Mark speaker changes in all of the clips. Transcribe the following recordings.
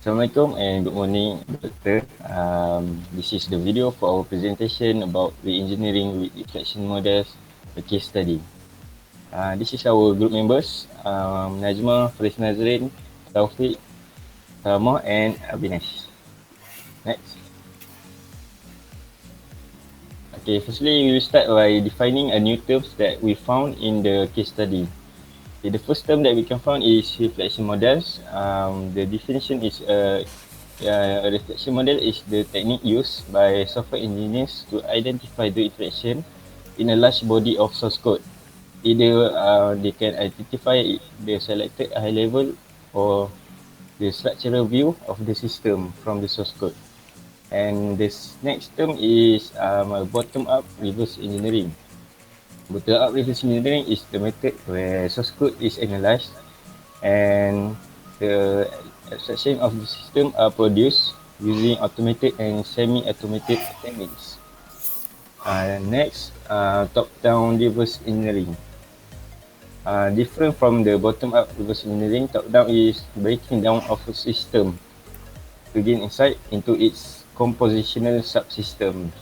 Speaker 1: Assalamualaikum and good morning, Doctor. This is the video for our presentation about reengineering with reflection models, a case study. This is our group members, Najma, Faris Nazrin, Taufik, Salma and Abhinesh. Next. Okay, firstly, we will start by defining a new terms that we found in the case study. Okay, the first term that we can find is reflection models. The definition is a reflection model is the technique used by software engineers to identify the reflection in a large body of source code. Either they can identify the selected high level or the structural view of the system from the source code. And this next term is bottom-up reverse engineering. Bottom-up reverse engineering is the method where source code is analyzed and the abstraction of the system are produced using automated and semi-automated techniques. Next, top-down reverse engineering. Different from the bottom-up reverse engineering, top-down is breaking down of a system to gain insight into its compositional subsystems.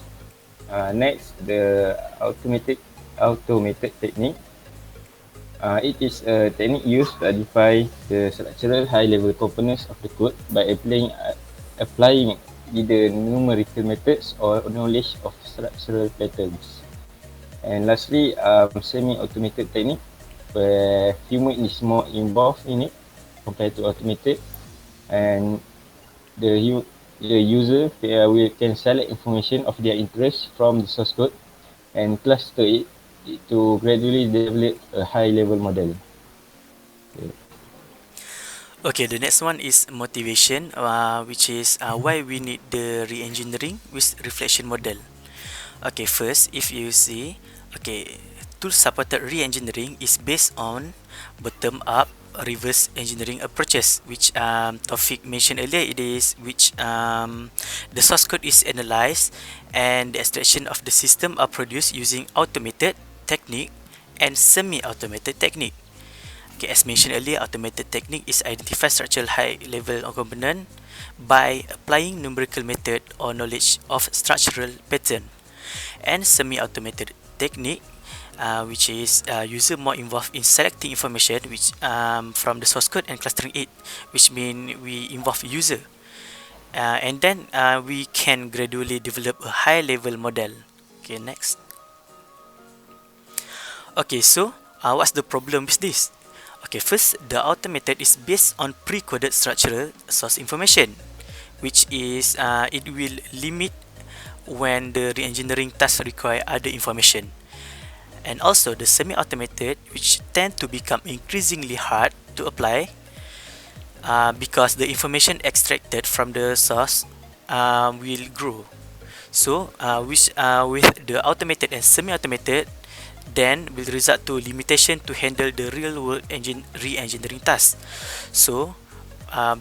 Speaker 1: Next, the automated technique. It is a technique used to identify the structural high-level components of the code by applying either numerical methods or knowledge of structural patterns. And lastly, semi-automated technique, where human is more involved in it compared to automated, and the user can select information of their interest from the source code and cluster it to gradually develop a high-level model.
Speaker 2: Okay, the next one is motivation, which is why we need the re-engineering with reflection model. Okay, first, if you see, okay, tool-supported re-engineering is based on bottom-up reverse engineering approaches, which Taufik mentioned earlier. It is which the source code is analyzed and the extraction of the system are produced using automated technique and semi-automated technique. Okay, as mentioned earlier, automated technique is identify structural high level component by applying numerical method or knowledge of structural pattern, and semi-automated technique, which is user more involved in selecting information which from the source code and clustering it, which mean we involve user, and then we can gradually develop a high level model. Okay, next. Okay, so what's the problem with this? Okay, first, the automated is based on pre-coded structural source information, which is it will limit when the re-engineering tasks require other information. And also the semi-automated, which tend to become increasingly hard to apply because the information extracted from the source will grow. So with the automated and semi-automated, then will result to limitation to handle the real world re-engineering tasks. So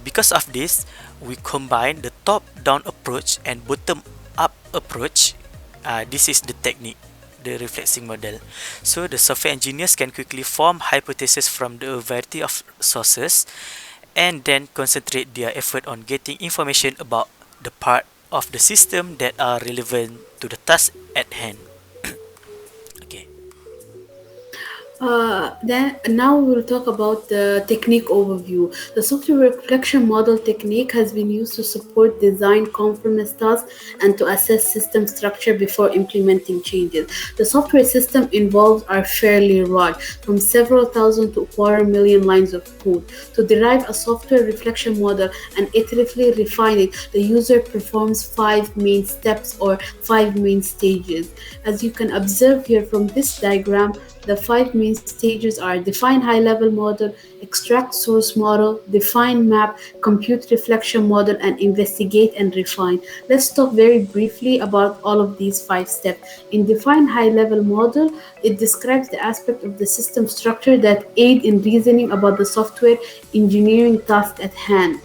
Speaker 2: because of this, we combine the top down approach and bottom up approach. This is the technique, the reflexion model. So the software engineers can quickly form hypotheses from the variety of sources and then concentrate their effort on getting information about the part of the system that are relevant to the task at hand. Okay.
Speaker 3: Then now we will talk about the technique overview. The software reflection model technique has been used to support design conformance tasks and to assess system structure before implementing changes. The software system involved are fairly large, from several thousand to a 250,000 lines of code. To derive a software reflection model and iteratively refine it, the user performs 5 main steps or 5 main stages. As you can observe here from this diagram, the 5 main stages are define high-level model, extract source model, define map, compute reflection model, and investigate and refine. Let's talk very briefly about all of these 5 steps. In define high-level model, it describes the aspect of the system structure that aid in reasoning about the software engineering task at hand.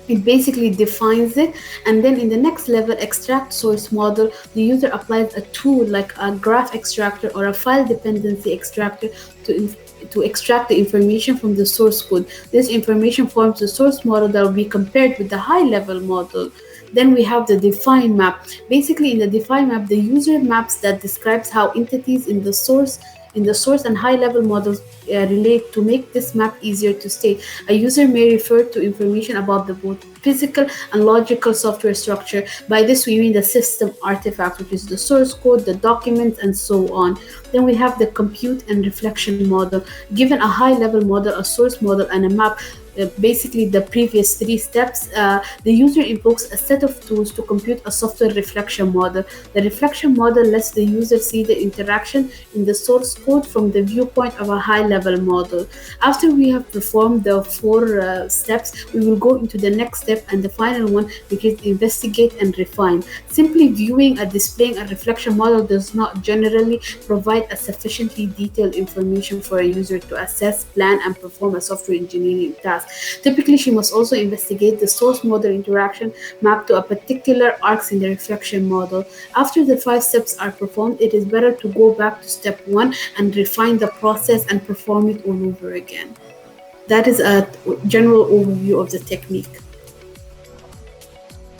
Speaker 3: It basically defines it, and then in the next level, extract source model, the user applies a tool like a graph extractor or a file dependency extractor to to extract the information from the source code. This information forms the source model that will be compared with the high level model. Then we have the define map. Basically, in the define map, the user maps that describes how entities in the source and high level models relate. To make this map easier to state, a user may refer to information about the both physical and logical software structure. By this we mean the system artifact, which is the source code, the documents, and so on. Then we have the compute and reflection model. Given a high level model, a source model, and a map, basically the previous three steps, the user invokes a set of tools to compute a software reflection model. The reflection model lets the user see the interaction in the source code from the viewpoint of a high level model. After we have performed the four steps, we will go into the next step and the final one, which is investigate and refine. Simply viewing and displaying a reflection model does not generally provide a sufficiently detailed information for a user to assess, plan, and perform a software engineering task. Typically, she must also investigate the source model interaction mapped to a particular arcs in the reflection model. After the five steps are performed, it is better to go back to step one and refine the process and perform it all over again. That is a general overview of the technique.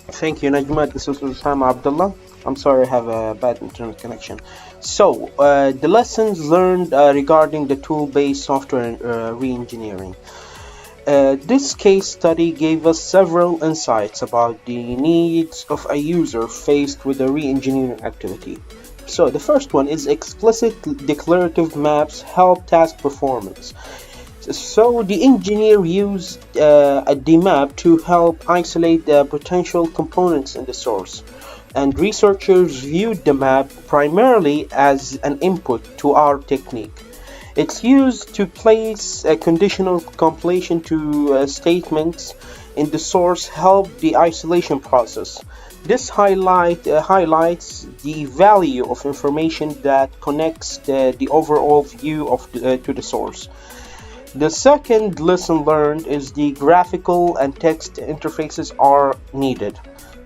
Speaker 4: Thank you, Najma. This is Usama Abdullah. I'm sorry I have a bad internet connection. So, the lessons learned regarding the tool-based software re-engineering. This case study gave us several insights about the needs of a user faced with a re-engineering activity. So, the first one is explicit declarative maps help task performance. So the engineer used a DMAP to help isolate the potential components in the source, and researchers viewed the map primarily as an input to our technique. It's used to place a conditional completion to statements in the source help the isolation process. This highlights the value of information that connects the overall view to the source. The second lesson learned is the graphical and text interfaces are needed.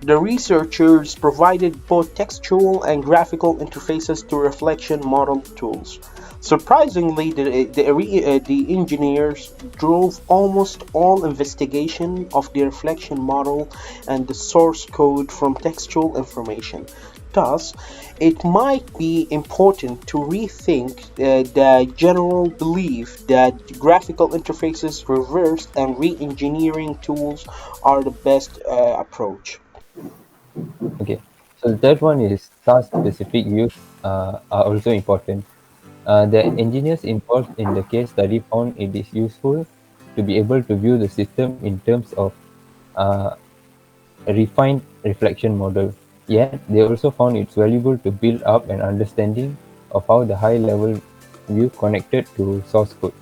Speaker 4: The researchers provided both textual and graphical interfaces to reflection model tools. Surprisingly, the engineers drove almost all investigation of the reflection model and the source code from textual information. Thus, it might be important to rethink the general belief that graphical interfaces, reverse and re-engineering tools are the best approach.
Speaker 1: Okay. So the third one is task-specific use are also important. The engineers involved in the case study found it is useful to be able to view the system in terms of uh, a refined reflection model. Yet, they also found it's valuable to build up an understanding of how the high-level view connected to source codes.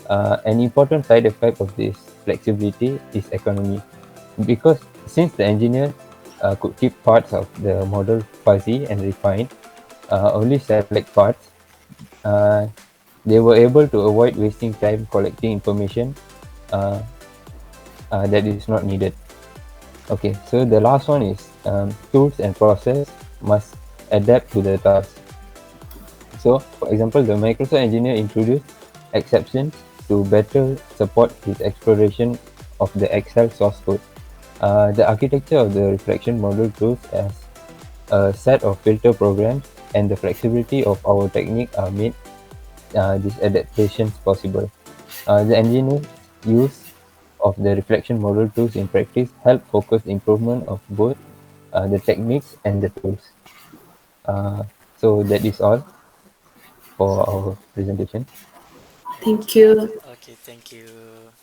Speaker 1: An important side effect of this flexibility is economy, because since the engineer could keep parts of the model fuzzy and refined, only select parts, uh, they were able to avoid wasting time collecting information uh, that is not needed. Okay, so the last one is tools and process must adapt to the task. So, for example, the Microsoft engineer introduced exceptions to better support his exploration of the Excel source code. The architecture of the reflection model tools as a set of filter programs and the flexibility of our technique are made these adaptations possible. The engineer's use of the reflection model tools in practice help focus improvement of both the techniques and the tools. Uh, so that is all for our presentation.
Speaker 3: Thank you.
Speaker 2: Okay, thank you.